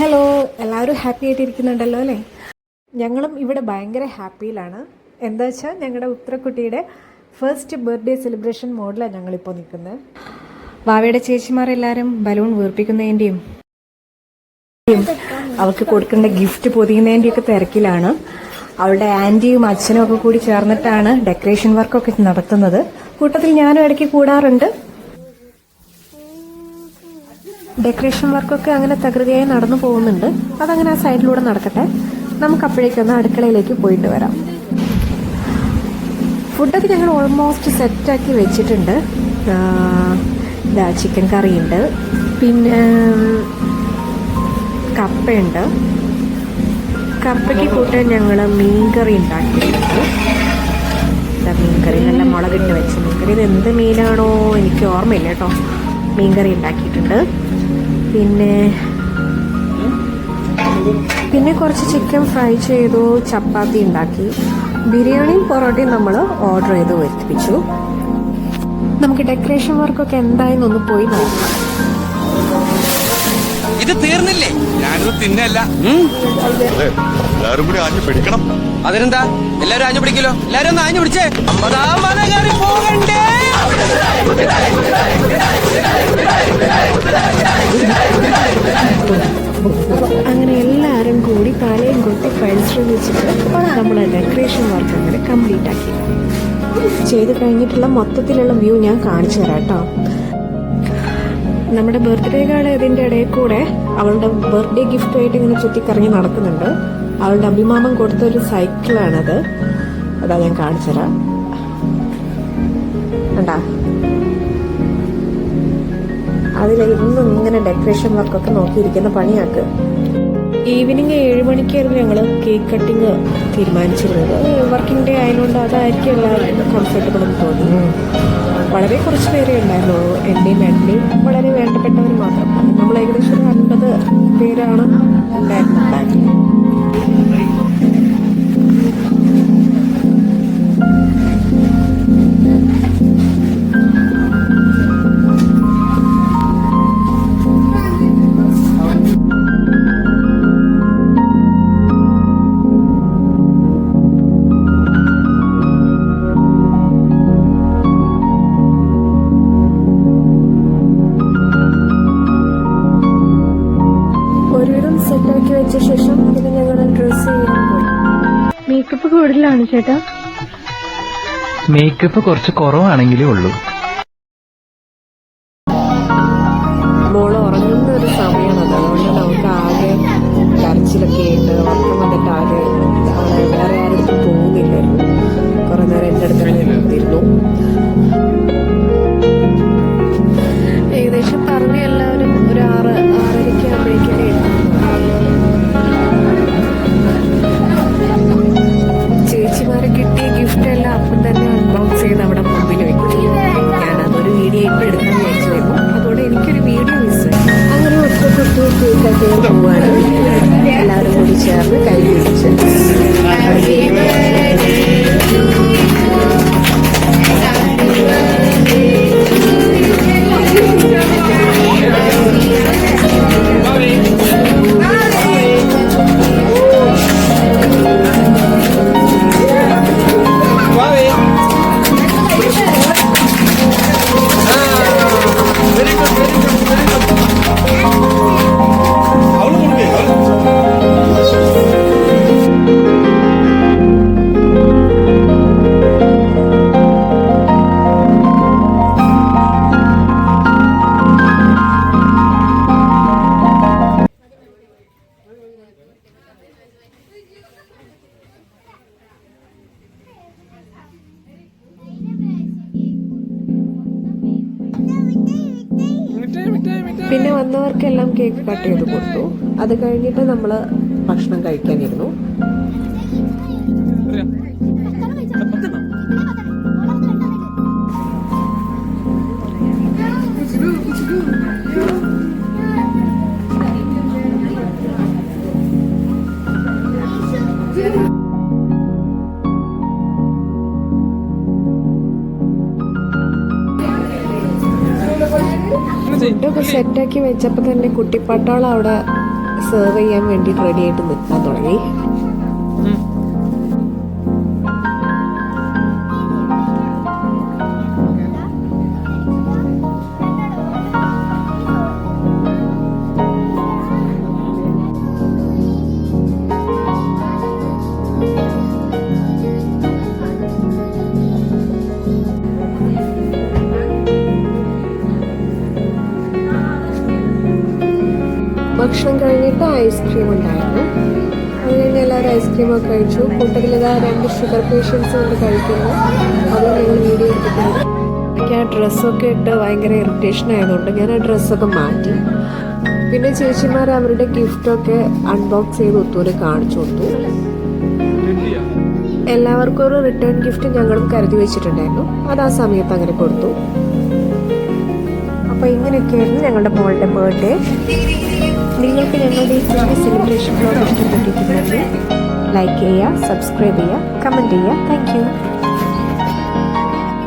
Hello, എല്ലാവരും happy ആയിട്ടിരിക്കുന്നുണ്ടല്ലോ അല്ലേ? ഞങ്ങളും ഇവിടെ ഭയങ്കര ഹാപ്പിയിലാണ്. എന്താ വെച്ചാൽ ഞങ്ങളുടെ ഉത്തരക്കുട്ടിയുടെ ഫസ്റ്റ് ബർത്ത്ഡേ സെലിബ്രേഷൻ മോഡിലാണ് ഞങ്ങളിപ്പോൾ നിൽക്കുന്നത്. വാവയുടെ ചേച്ചിമാരെല്ലാവരും ബലൂൺ വീർപ്പിക്കുന്നതിൻ്റെയും അവൾക്ക് കൊടുക്കേണ്ട ഗിഫ്റ്റ് പൊതിയുന്നതിൻ്റെയൊക്കെ തിരക്കിലാണ്. അവളുടെ ആൻറ്റിയും അച്ഛനും ഒക്കെ കൂടി ചേർന്നിട്ടാണ് ഡെക്കറേഷൻ വർക്കൊക്കെ നടത്തുന്നത്. കൂട്ടത്തിൽ ഞാനും ഇടയ്ക്ക് കൂടാറുണ്ട്. ഡെക്കറേഷൻ വർക്കൊക്കെ അങ്ങനെ തകൃതിയായി നടന്നു പോകുന്നുണ്ട്. അതങ്ങനെ ആ സൈഡിലൂടെ നടക്കട്ടെ. നമുക്ക് അപ്പോഴേക്കൊന്ന് അടുക്കളയിലേക്ക് പോയിട്ട് വരാം. ഫുഡൊക്കെ ഞങ്ങൾ ഓൾമോസ്റ്റ് സെറ്റാക്കി വെച്ചിട്ടുണ്ട്. ചിക്കൻ കറിയുണ്ട്, പിന്നെ കപ്പയുണ്ട്. കപ്പയ്ക്ക് കൂട്ടാൻ ഞങ്ങൾ മീൻകറി ഉണ്ടാക്കിയിട്ടുണ്ട്. മീൻകറി നല്ല മുളകിട്ട് വെച്ച മീൻകറി. ഇത് എന്ത് മീനാണോ എനിക്ക് ഓർമ്മയില്ല കേട്ടോ. മീൻകറി ഉണ്ടാക്കിയിട്ടുണ്ട്. പിന്നെ കുറച്ച് ചിക്കൻ ഫ്രൈ ചെയ്തു, ചപ്പാത്തി ഉണ്ടാക്കി. ബിരിയാണിയും പൊറോട്ടയും നമ്മൾ ഓർഡർ ചെയ്ത് വരുത്തിപ്പിച്ചു. നമുക്ക് ഡെക്കറേഷൻ വർക്കൊക്കെ എന്തായെന്നൊന്ന് പോയി നോക്കാം. ഇത് തീർന്നില്ലേ? ഞാനിത് തിന്നല്ല. എല്ലാരും കൂടി ആഞ്ഞു പിടിക്കണം. അതിനെന്താ, എല്ലാരും ആഞ്ഞു പിടിക്കലോ? എല്ലാരും ഒന്ന് ആഞ്ഞു പിടിച്ചേ. പോകണ്ടേ? അങ്ങനെ എല്ലാവരും കൂടി തലയും കൊട്ടി പരിശ്രമിച്ചിട്ട് നമ്മൾ ഡെക്കറേഷൻ വർക്ക് അങ്ങനെ കംപ്ലീറ്റ് ആക്കി. ചെയ്ത് കഴിഞ്ഞിട്ടുള്ള മൊത്തത്തിലുള്ള വ്യൂ ഞാൻ കാണിച്ചു തരാം കേട്ടോ. നമ്മുടെ ബർത്ത്ഡേ കാർഡ് ഇതിൻ്റെ ഇടയിൽ കൂടെ അവളുടെ ബർത്ത്ഡേ ഗിഫ്റ്റായിട്ട് ഇങ്ങനെ ചുറ്റിക്കറങ്ങി നടക്കുന്നുണ്ട്. അവളുടെ അഭിമാനം കൊടുത്തൊരു സൈക്കിളാണത്. അതാ ഞാൻ കാണിച്ചു തരാം. കണ്ടാ, അതിൽ ഇന്നും ഇങ്ങനെ ഡെക്കറേഷൻ വർക്കൊക്കെ നോക്കിയിരിക്കുന്ന പണിയാക്ക്. ഈവനിങ് 7 മണിക്കായിരുന്നു ഞങ്ങൾ കേക്ക് കട്ടിങ് തീരുമാനിച്ചിരുന്നത്. വർക്കിംഗ് ഡേ ആയതുകൊണ്ട് അതായിരിക്കും എല്ലാവർക്കും കംഫർട്ടബിൾ എന്ന് തോന്നി. വളരെ കുറച്ച് പേരേ ഉണ്ടായിരുന്നുള്ളൂ. എൻ്റെയും ഏട്ടൻ്റെയും വളരെ വേണ്ടപ്പെട്ടവർ മാത്രം. നമ്മൾ ഏകദേശം 50 പേരാണ് ഉണ്ടായിരുന്നുണ്ടായിരുന്നത്. സെറ്റാക്കി വെച്ച ശേഷം പിന്നെ ഞങ്ങൾ ഡ്രസ് ചെയ്യാൻ പോയി. മേക്കപ്പ് കൂടുതലാണ് ചേട്ടാ. മേക്കപ്പ് കുറച്ച് കുറവാണെങ്കിലേ ഉള്ളൂ. മോള് ഉറങ്ങുന്ന ഒരു സമയമാണ്. അതുകൊണ്ട് നമുക്ക് ആകെ കരച്ചിലൊക്കെ ആയിട്ട് ഉറക്കം വന്നിട്ട് ആകെ വേറെ ആരുടെ പോകുന്നില്ലായിരുന്നു. കുറെ നേരം എൻ്റെ അടുത്ത് തന്നെ ഇരുന്നു. ഏകദേശം പറഞ്ഞ എല്ലാവരും ഒരു 6:30 ആകുമ്പോഴേക്കൊക്കെ ചേച്ചിമാരെ കിട്ടിയ ഗിഫ്റ്റ് എല്ലാം അപ്പം തന്നെ അൺബോക്സ് ചെയ്ത് അവിടെ മുമ്പിൽ വെക്കും. ഞാനതൊരു വീഡിയോ ഇപ്പം എടുക്കാൻ വിചാരിച്ചിരുന്നു. അതുകൊണ്ട് എനിക്കൊരു വീഡിയോ മിസ്. അങ്ങനെ ഒറ്റ കേക്കൊക്കെ പോവാണ്. എല്ലാവരും കൂടി ചേർന്ന് കൈ പിടിച്ച് പിന്നെ വന്നവർക്കെല്ലാം കേക്ക് കട്ട് ചെയ്ത് കൊടുത്തു. അത് കഴിഞ്ഞിട്ട് നമ്മൾ ഭക്ഷണം കഴിക്കാനിരുന്നു. ഫുഡൊക്കെ സെറ്റാക്കി വെച്ചപ്പോൾ തന്നെ കുട്ടിപ്പട്ടാളം അവിടെ സെർവ് ചെയ്യാൻ വേണ്ടിയിട്ട് റെഡി ആയിട്ട് നിൽക്കാൻ തുടങ്ങി. ഭക്ഷണം കഴിഞ്ഞിട്ട് ഐസ്ക്രീം ഉണ്ടായിരുന്നു. അത് കഴിഞ്ഞ് എല്ലാവരും ഐസ്ക്രീമൊക്കെ കഴിച്ചു. കൂട്ടത്തിൽ 2 ഷുഗർ പേഷ്യൻസ് കൊണ്ട് കഴിക്കുന്നു. അത് ഞങ്ങൾ വീഡിയോ എടുത്തിട്ടുണ്ട്. എനിക്ക് ആ ഡ്രസ്സൊക്കെ ഇട്ട് ഭയങ്കര ഇറിറ്റേഷൻ ആയതുകൊണ്ട് ഞാൻ ആ ഡ്രസ്സൊക്കെ മാറ്റി. പിന്നെ ചേച്ചിമാർ അവരുടെ ഗിഫ്റ്റൊക്കെ അൺബോക്സ് ചെയ്ത് ഒത്തൂരെ കാണിച്ചു കൊടുത്തു. എല്ലാവർക്കും ഒരു റിട്ടേൺ ഗിഫ്റ്റ് ഞങ്ങളും കരുതി വെച്ചിട്ടുണ്ടായിരുന്നു. അത് ആ സമയത്ത് അങ്ങനെ കൊടുത്തു. അപ്പോൾ ഇങ്ങനെയൊക്കെയായിരുന്നു ഞങ്ങളുടെ മോളുടെ ബർത്ത്ഡേ. നിങ്ങൾക്ക് ഞങ്ങളുടെ ഈ കുഞ്ഞു സെലിബ്രേഷൻ വ്ലോഗ് ഇഷ്ടപ്പെട്ടിട്ടുണ്ടെങ്കിൽ ലൈക്ക് ചെയ്യുക, സബ്സ്ക്രൈബ് ചെയ്യുക, കമൻറ്റ് ചെയ്യുക. Thank you.